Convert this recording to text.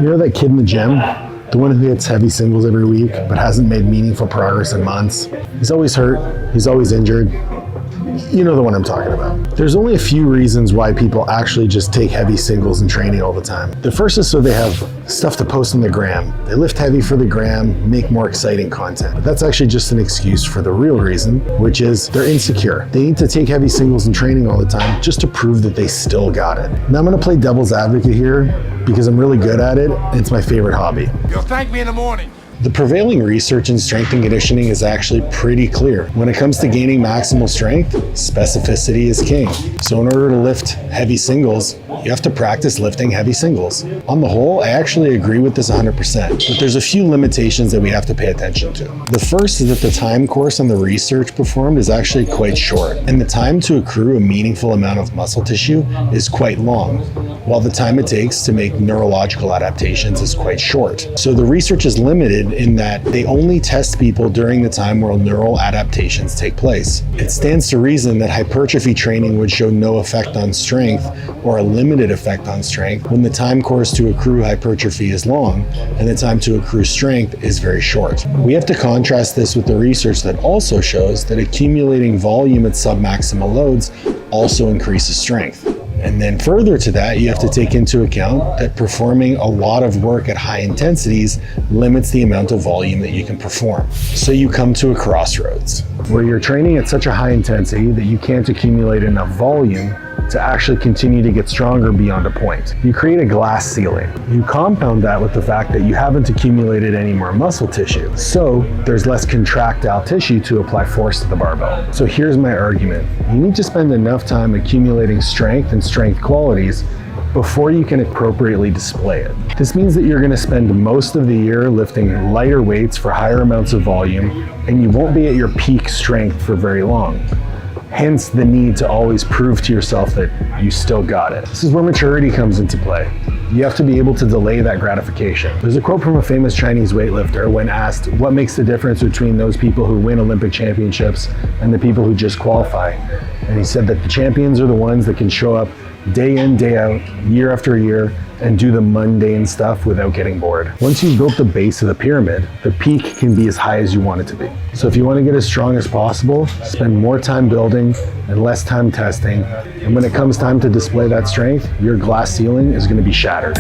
You know that kid in the gym? The one who hits heavy singles every week but hasn't made meaningful progress in months? He's always hurt, he's always injured. You know the one I'm talking about. There's only a few reasons why people actually just take heavy singles in training all the time. The first is so they have stuff to post on the gram. They lift heavy for the gram, make more exciting content. But that's actually just an excuse for the real reason, which is they're insecure. They need to take heavy singles in training all the time just to prove that they still got it. Now I'm gonna play devil's advocate here because I'm really good at it and it's my favorite hobby. You'll thank me in the morning. The prevailing research in strength and conditioning is actually pretty clear. When it comes to gaining maximal strength, specificity is king. So in order to lift heavy singles, you have to practice lifting heavy singles. On the whole, I actually agree with this 100%, but there's a few limitations that we have to pay attention to. The first is that the time course on the research performed is actually quite short, and the time to accrue a meaningful amount of muscle tissue is quite long, while the time it takes to make neurological adaptations is quite short. So the research is limited in that they only test people during the time where neural adaptations take place. It stands to reason that hypertrophy training would show no effect on strength or a limited effect on strength when the time course to accrue hypertrophy is long and the time to accrue strength is very short. We have to contrast this with the research that also shows that accumulating volume at submaximal loads also increases strength. And then further to that, you have to take into account that performing a lot of work at high intensities limits the amount of volume that you can perform. So you come to a crossroads where you're training at such a high intensity that you can't accumulate enough volume to actually continue to get stronger beyond a point. You create a glass ceiling. You compound that with the fact that you haven't accumulated any more muscle tissue. So there's less contractile tissue to apply force to the barbell. So here's my argument. You need to spend enough time accumulating strength and strength qualities before you can appropriately display it. This means that you're going to spend most of the year lifting lighter weights for higher amounts of volume, and you won't be at your peak strength for very long. Hence the need to always prove to yourself that you still got it. This is where maturity comes into play. You have to be able to delay that gratification. There's a quote from a famous Chinese weightlifter when asked what makes the difference between those people who win Olympic championships and the people who just qualify. And he said that the champions are the ones that can show up day in, day out, year after year, and do the mundane stuff without getting bored. Once you've built the base of the pyramid, the peak can be as high as you want it to be. So if you want to get as strong as possible, spend more time building and less time testing. And when it comes time to display that strength, your glass ceiling is going to be shattered.